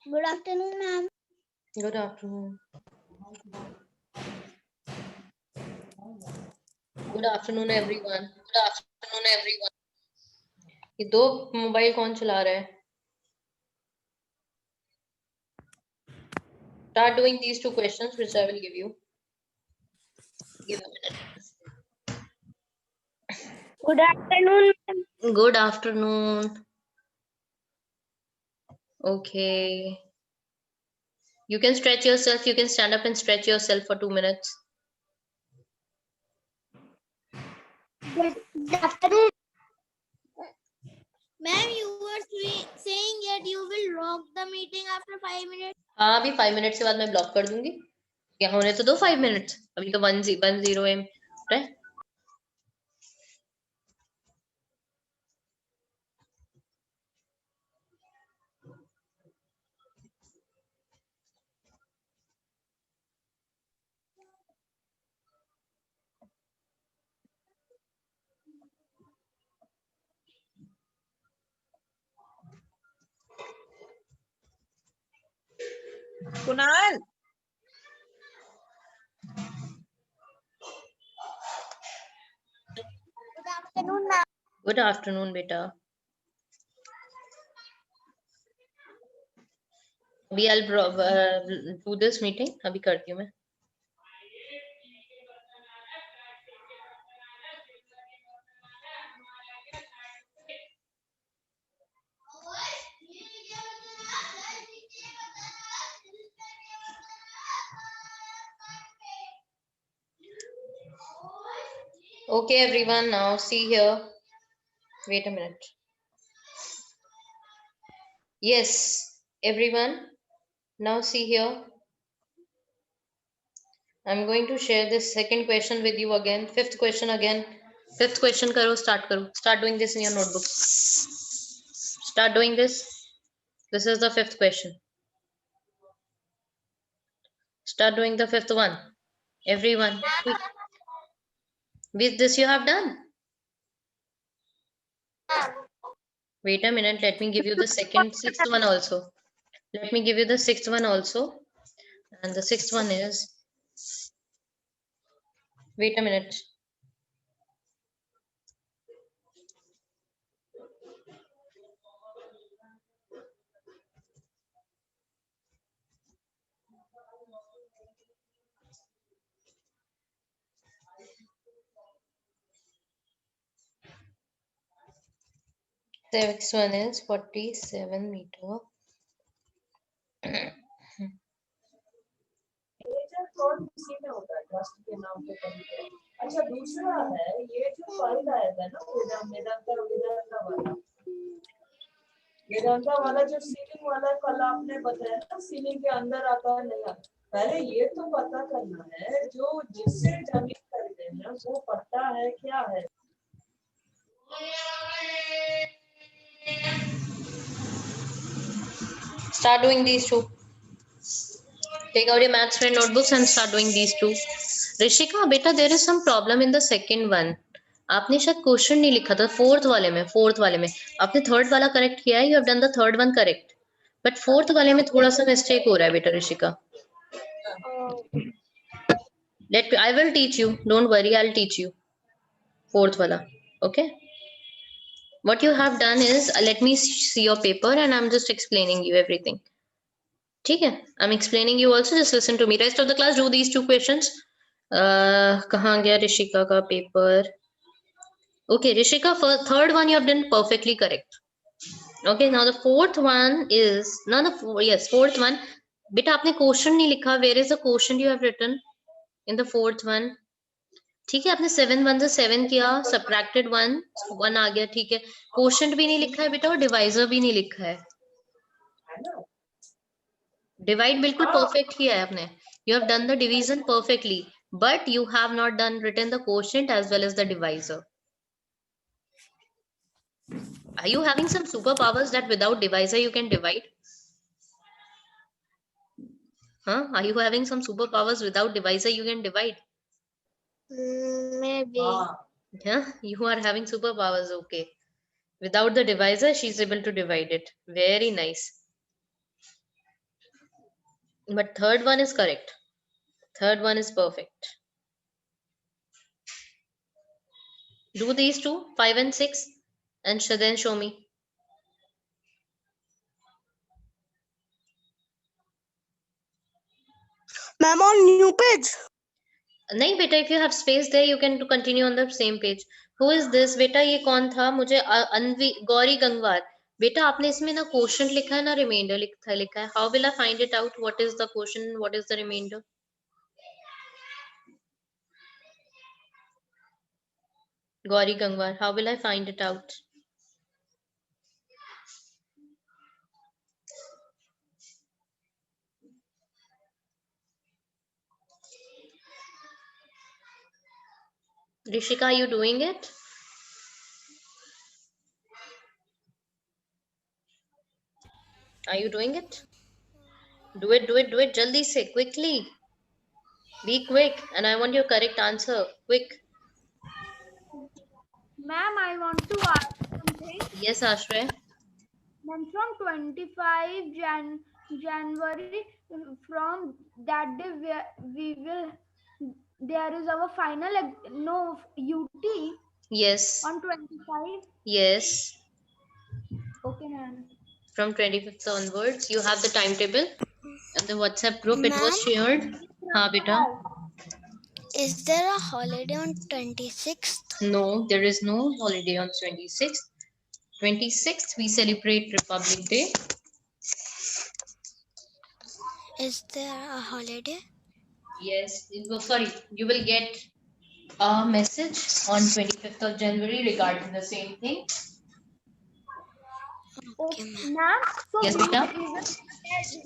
Good afternoon, ma'am. Good afternoon. Good afternoon, everyone. Good afternoon, everyone. ये दो mobile कौन चला रहा है? Start doing these two questions which I will give you. Give a minute. Good afternoon, ma'am. Good afternoon. Okay. You can stretch yourself. You can stand up and stretch yourself for 2 minutes. Good afternoon. Ma'am, you were saying that you will lock the meeting after 5 minutes. हाँ, अभी 5 minute के बाद मैं block कर दूंगी. क्या होने तो दो 5 मिनट्स. अभी तो 1:10 AM है. Kunal, Good afternoon, ma'am. Good afternoon, बेटा. अभी I'll do this meeting. अभी करती हूँ मैं. Okay, everyone, now see here. Wait a minute. Yes, everyone, now see here. I'm going to share this second question with you again. Fifth question again. Fifth question karo, start karo. Start doing this in your notebook. Start doing this. This is the fifth question. Start doing the fifth one. Everyone, quick. With this you have done. Wait a minute, let me give you the sixth one also. Let me give you the sixth one also. And the sixth one is, wait a minute. The next one is 47 meter. इसी में होता है trust के नाम पे कहीं. अच्छा, दूसरा है ये जो फाइल आया था ना वेदांता वाला जो सीलिंग वाला कल आपने बताया ना, सीलिंग के अंदर आता है नहीं आता. पहले ये तो पता करना है जो जिससे जमीन खरीदे हैं वो पट्टा है क्या है. Start doing these two. Take out your maths friend notebooks and start doing these two. Rishika, beta, there is some problem in the second one. आपने शायद क्वेश्चन नहीं लिखा था फोर्थ वाले में. आपने थर्ड वाला करेक्ट किया है. You have done the third one correct. But fourth वाले में थोड़ा सा मिस्टेक हो रहा है बेटा Rishika. I will teach you. Don't worry, I'll teach you. Fourth wala. Okay. What you have done is, let me see your paper and I'm just explaining you everything. ठीक है. I'm explaining you also. Just listen to me. Rest of the class, do these two questions. कहाँ गया ऋषिका का paper? Okay, Rishika, for third one you have done perfectly correct. Okay, now the fourth one is fourth one. बेटा आपने question नहीं लिखा. Where is the question you have written in the fourth one? ठीक है, आपने 7 1 से 7 किया, subtracted 1 आ गया. ठीक है, क्वोशंट भी नहीं लिखा है बेटा और डिवाइजर भी नहीं लिखा है. डिवाइड बिल्कुल परफेक्ट किया है आपने. You have done the division perfectly, but you have not done written the quotient as well as the divisor. Are you having some superpowers that without divisor you can divide? Huh? Are you having some superpowers without divisor you can divide? Maybe. Yeah, you are having superpowers. Okay. Without the divisor, she is able to divide it. Very nice. But third one is correct. Third one is perfect. Do these two, 5 and 6, and then show me. Ma'am, on new page. नहीं बेटा, if you have space there, you can continue on the same page. Who is this? बेटा ये कौन था? मुझे अनवी गौरी गंगवार. बेटा आपने इसमें ना क्वेश्चन लिखा है ना रिमाइंडर लिखा है. How will I find it out? What is the question? What is the remainder? Gauri Gangwar, how will I find it out? Rishika, are you doing it? Are you doing it? Do it, do it, do it. Jaldi se, quickly. Be quick, and I want your correct answer. Quick. Ma'am, I want to ask something. Yes, Ashray. Ma'am, from 25 January, from that day we will, there is our final, no, UT Yes. on 25. Yes. Okay, ma'am. From 25th onwards, you have the timetable. And the WhatsApp group, it was shared. Ha, beta. Is there a holiday on 26th? No, there is no holiday on 26th. 26th, we celebrate Republic Day. Is there a holiday? Yes, sorry, you will get a message on 25th of January regarding the same thing. Okay, ma'am. Ma'am, so Yes, beta.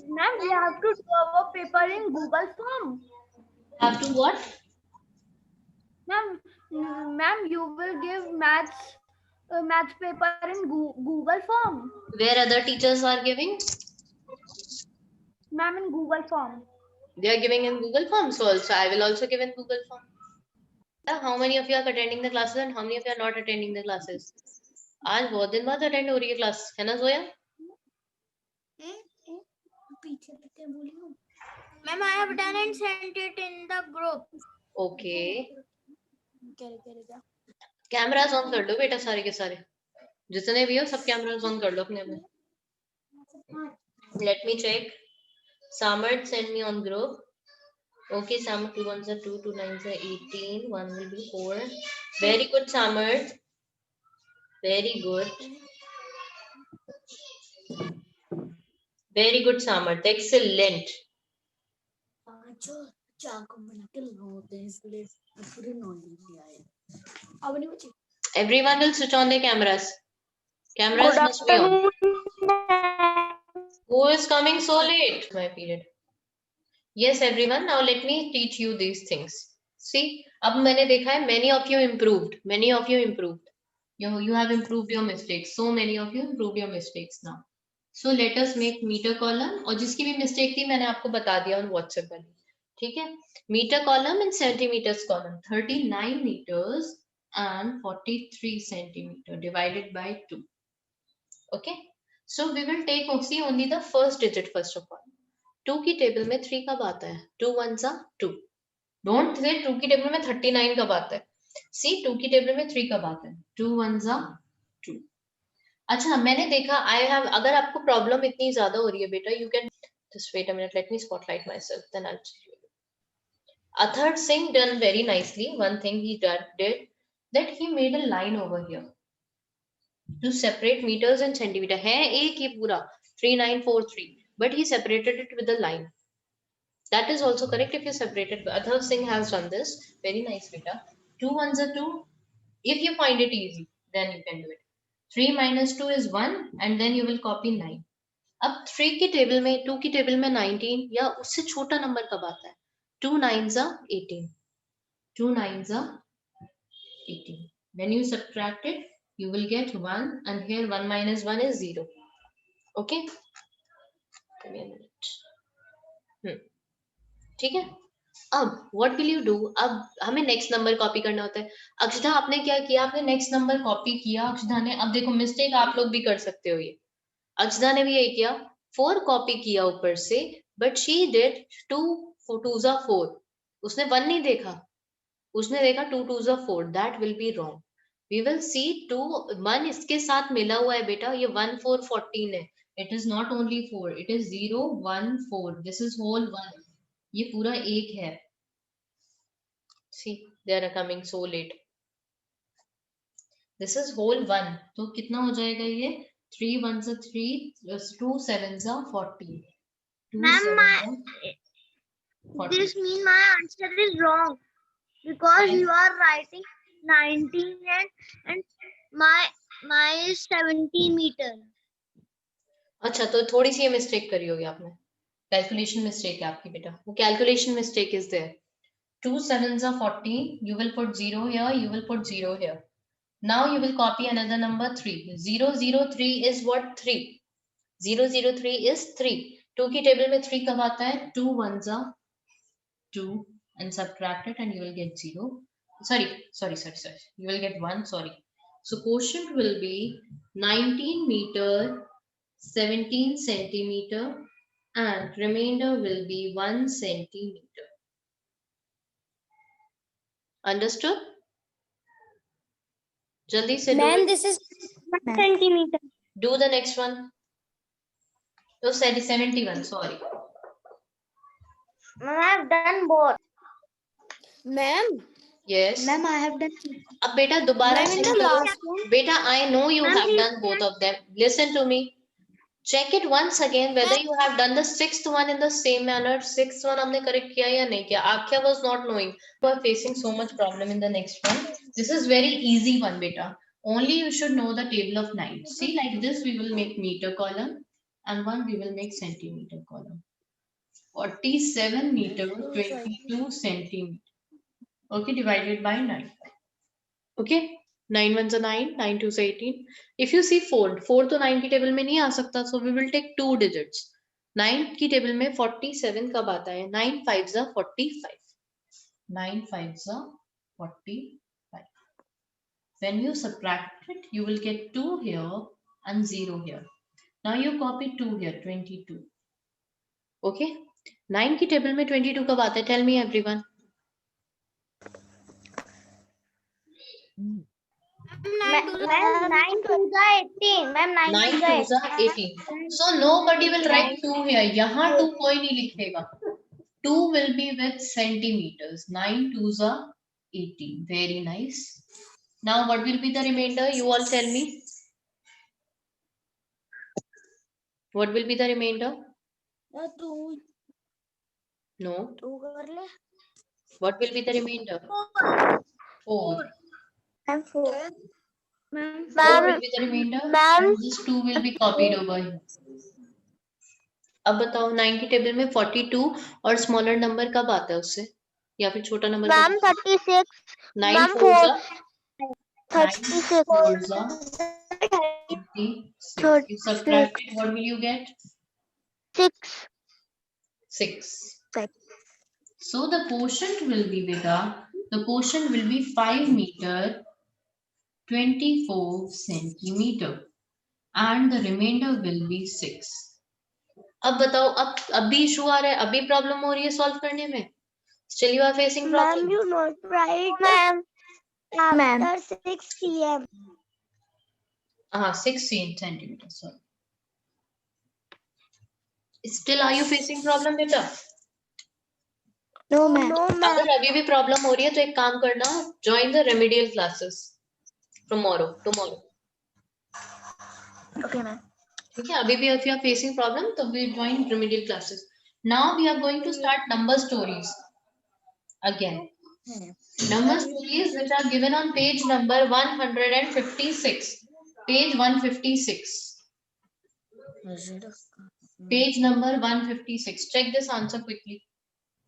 Ma'am, we have to do our paper in Google Form. Have to what? Ma'am, you will give maths paper in Google Form. Where other teachers are giving? Ma'am, in Google Form. They are giving in Google Forms also. I will also give in Google Form. How many of you are attending the classes and how many of you are not attending the classes? आज बहुत दिन बाद attend हो रही है class, है ना Zoya? Ma'am, I have done and sent it in the group. Okay. Cameras on कर लो बेटा सारे के सारे, जितने भी हो सब कैमरास ऑन कर लो अपने अपने. Let me check. Samart send me on group. Okay, Samart, 2 1s are 2, 2 9s are 18, 1 will be 4. Very good, Samart. Very good. Very good, Samart. Excellent. Everyone will switch on their cameras. Cameras must be on. Who is coming so late? My period. Yes, everyone. Now let me teach you these things. See, अब मैंने देखा है many of you improved. Many of you improved. You have improved your mistakes. So many of you improved your mistakes now. So let us make meter column. और जिसकी भी mistake थी मैंने आपको बता दिया on WhatsApp वाली. ठीक है? Meter column and centimeters column. 39 meters and 43 centimeter divided by 2. Okay? So we will take see only the first digit first of all. 2 की टेबल में 3 कब आता है? 2 1s are 2. Don't say 2 की टेबल में 39 कब आता है? See 2 की टेबल में 3 कब आता है? 2 1s are 2. अच्छा मैंने देखा I have, अगर आपको प्रॉब्लम इतनी ज्यादा हो रही है बेटा, you can just wait a minute, let me spotlight myself, then I'll show you. Athar Singh done very nicely. One thing he did that he made a line over here to separate meters and centimeter. है एक ही पूरा 3943, but he separated it with a line. That is also correct if you separate it. Athar Singh has done this very nice, beta. 2 1s are 2. If you find it easy, then you can do it. 3 minus 2 is 1, and then you will copy 9. अब 3 की table में 2 की table में 19 या उससे छोटा number कब आता है? 2 9s are 18. 2 9s are 18. When you subtract it, you will get 1, and here 1 minus 1 is 0. Okay? Give me a minute. ठीक है? अब what will you do? अब हमें नेक्स्ट नंबर कॉपी करना होता है. अक्षता आपने क्या किया? आपने नेक्स्ट नंबर कॉपी किया अक्षता ने. अब देखो मिस्टेक आप लोग भी कर सकते हो. ये अक्षता ने भी यही किया, 4 कॉपी किया ऊपर से, but she did 2 2s are 4. उसने 1 नहीं देखा, उसने देखा 2 2s are 4. That will be wrong. We will see 2 1 इसके साथ मिला हुआ है बेटा, ये 1 4 14 है. It is not only 4, it is 0 1 4. This is whole 1. ये पूरा एक है. See, they are coming so late. This is whole 1. तो कितना हो जाएगा ये? 3 1s are 3, 2 7s are 40. 2 Ma'am, 7s are 40. this means my answer is wrong because you are writing 19 and my is 70 meter. अच्छा, तो थोड़ी सी ये मिस्टेक करी होगी आपने. कैलकुलेशन मिस्टेक है आपकी बेटा. वो calculation mistake is there. 2 7s are 40. You will put 0 here. You will put 0 here. Now you will copy another number 3. 0 0 3 is what? 3. 0 0 3 is 3. 2 की टेबल में 3 कब आता है? 2 1s are 2 and subtract it and you will get 0. Sorry. You will get 1. Sorry. So quotient will be 19 meter, 17 centimeter, and remainder will be 1 centimeter. Understood? Jaldi se do Ma'am, it. this is 1 centimeter. Do the next one. Oh, 71. Sorry. Ma'am, I have done both. Ma'am, Yes. ma'am, I have done. अब बेटा दोबारा Ma'am, in check the करो. last one. बेटा, I know you Ma'am, have please done both of them. Listen to me. Check it once again whether you have done the 6th one in the same manner. 6th one हमने correct किया या नहीं किया. Akhya was not knowing. You are facing so much problem in the next one. This is very easy one, beta. Only you should know the table of 9. See, like this we will make meter column and one we will make centimeter column. 47 meter, 22 centimeter. Okay, divided by 9. Okay, 9 1s are 9, 9 2s are 18. If you see 4 तो 9 की table में नहीं आ सकता, so we will take 2 digits. 9 की table में 47 कब आता है? 9 5s are 45. 9 5s are 45. When you subtract it, you will get 2 here and 0 here. Now you copy 2 here, 22. Okay, 9 की टेबल में 22 कब आता है? Tell me everyone. Ma'am, 9 2s are 18. Ma'am, 9 9 2s are 2s are 18. So nobody will write 2 here. यहाँ 2 कोई नहीं लिखेगा. 2 will be with centimeters. 9 2s are 18. Very nice. Now what will be the remainder? You all tell me. What will be the remainder? 2. No. 2 कर ले. What will be the remainder? 4. Ma'am, 4. 4 will be the remainder. Ma'am. And this 2 will be copied over here. अब बताओ 9 की table में 42 और smaller number कब आता है उससे, या फिर छोटा number? Ma'am, 36. 9 Ma'am, 4s are 36. 4s are 36. You subtract it, what will you get? 6. 6. So the quotient will be, beta, the quotient will be 5 meter 24 centimeter and the remainder will be 6. अब बताओ, अब भी issue आ रहा है, अभी problem हो रही है सॉल्व करने में? Still you are facing problem? Ma'am, you not right. Ma'am. After 6 p.m. 6 centimeters. Sorry. Still are you facing problem, beta? No, ma'am. No, ma'am. अगर अभी भी प्रॉब्लम हो रही है तो एक काम करना, join the remedial classes tomorrow. Okay, ma'am. ठीक है, अभी भी if you are facing problem तो we join remedial classes. Now we are going to start number stories again. Number stories which are given on page number 156. Page 156. Page number 156. Check this answer quickly.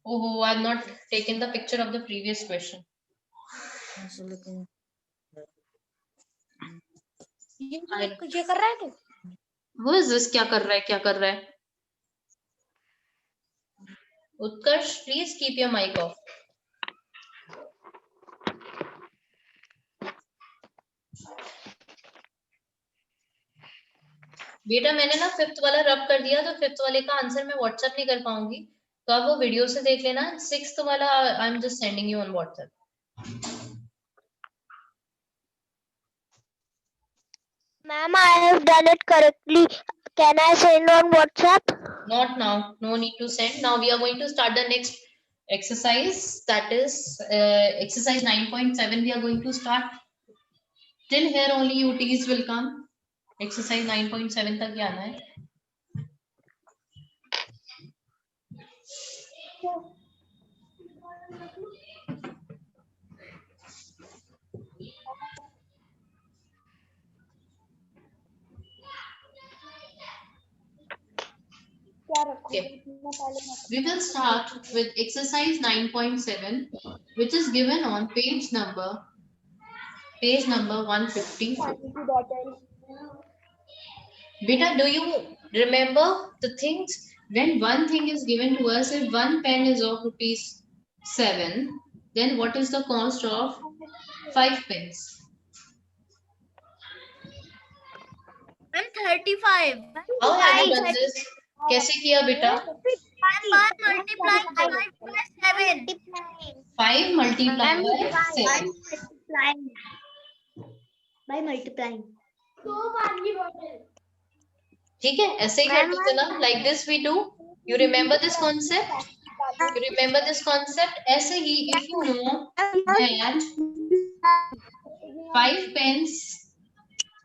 Oh, I have not taken the picture of the previous question. ये कर रहा है तू? Who is this? क्या कर रहा है? Utkarsh, please keep your mic off. बेटा मैंने ना 5th वाला रब कर दिया, तो 5th वाले का आंसर मैं व्हाट्सएप नहीं कर पाऊंगी, तो आप वो वीडियो से देख लेना। 6th वाला I am just sending you on WhatsApp. Ma'am, I have done it correctly. Can I send on WhatsApp? Not now, no need to send. Now we are going to start the next exercise, that is exercise 9.7. we are going to start. Till here only UTs will come. Exercise 9.7 तक ही आना है। Okay. We will start with exercise 9.7, which is given on page number 150. Beta, do you remember the things? When one thing is given to us, if one pen is of ₹7, then what is the cost of 5 pens? I'm 35. How have you done this? कैसे किया बेटा? 5 multiplying 5 by 7. 5 multiplied by 7. By multiplying. ठीक है, ऐसे ही करते थे ना, like this we do. You remember this concept? You remember this concept? ऐसे ही, if you know that 5 pence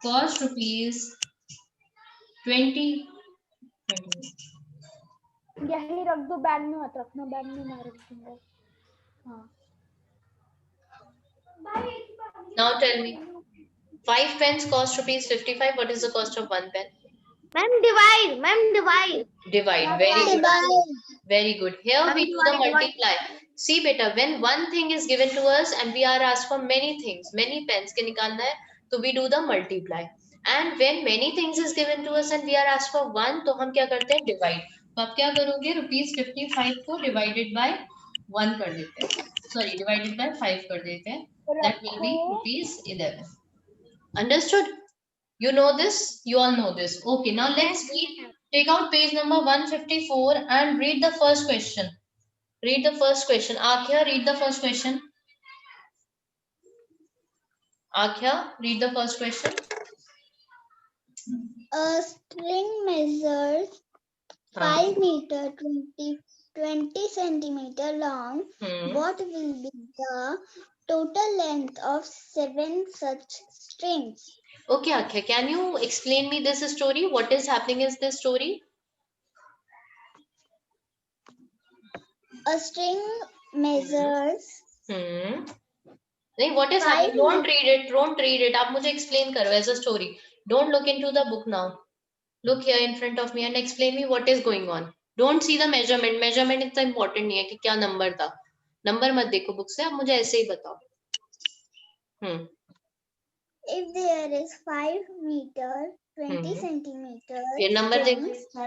cost ₹20. यही रख दो, बैग में मत रखना, बैग में ना रखूंगा। हाँ। Now tell me, 5 pence cost ₹55. What is the cost of 1 pen? Ma'am, divide. Ma'am, divide. Divide. Very good. Very good. Here we do the multiply. See beta, when one thing is given to us and we are asked for many things, many pens के निकालना है, तो we do the multiply. And when many things is given to us and we are asked for one, तो हम क्या करते हैं? Divide. तो आप क्या करोगे? ₹55 को divided by 1 कर देते हैं. Sorry, divided by 5 कर देते हैं. That will be ₹11. Understood? You know this? You all know this. Okay, now let's take out page number 154 and read the first question. Read the first question. Akhya, read the first question. Akhya, read the first question. A string measures 5 meter 20 centimeter long. What will be the total length of 7 such strings? Okay, Akhya, can you explain me this story? What is happening in this story? A string measures. What is happening? Don't read it. Don't read it. आप मुझे explain करो as a story. Don't look into the book now. Look here in front of me and explain me what is going on. Don't see the measurement. Measurement इतना important नहीं है कि क्या number था. Number मत देखो book से. आप मुझे ऐसे ही बताओ. If there is 5 meter 20 centimeter. फिर number देखा.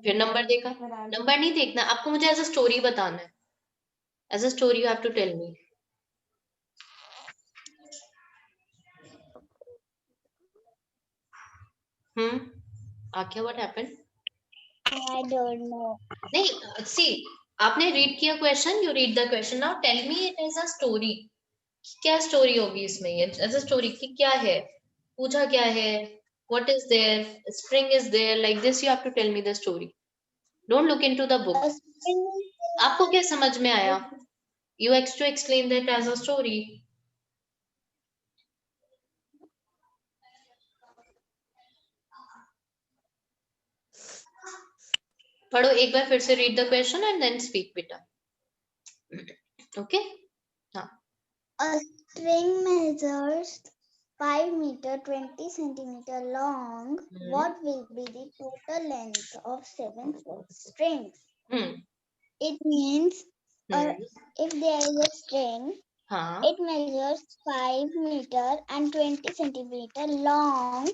फिर number देखा. Number नहीं देखना. आपको मुझे as a story बताना है. As a story you have to tell me. Akhya, what happened? I don't know. नहीं, see, आपने read किया question, you read the question. Now tell me it as a story. क्या story होगी इसमें ये? As a story कि क्या है? पूछा क्या है? What is there? String is there. Like this you have to tell me the story. Don't look into the book. आपको क्या समझ में आया? You have to explain that as a story. पढ़ो एक बार फिर से read the question and then speak बेटा. Okay? हाँ. A string measures 5 meter 20 centimeter long. What will be the total length of 7 strings? It means if there is a string, it measures 5 meter and 20 centimeter long.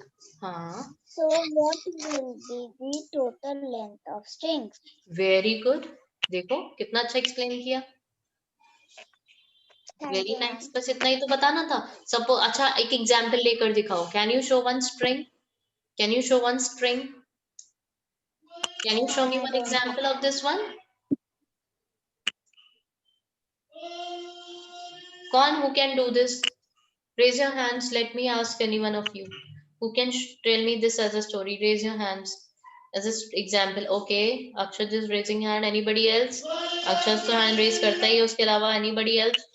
So what will be the total length of strings? Very good. देखो कितना अच्छा explain किया. Very nice. बस इतना ही तो बताना था. Suppose अच्छा एक example लेकर दिखाओ. Can you show one string? Can you show one string? Can you show me one example of this one? Who can do this? Raise your hands. Let me ask any one of you. Who can tell me this as a story? Raise your hands. As an example. Okay. Akshat is raising hand. Anybody else? Akshat तो hand raise करता ही है. उसके अलावा anybody else?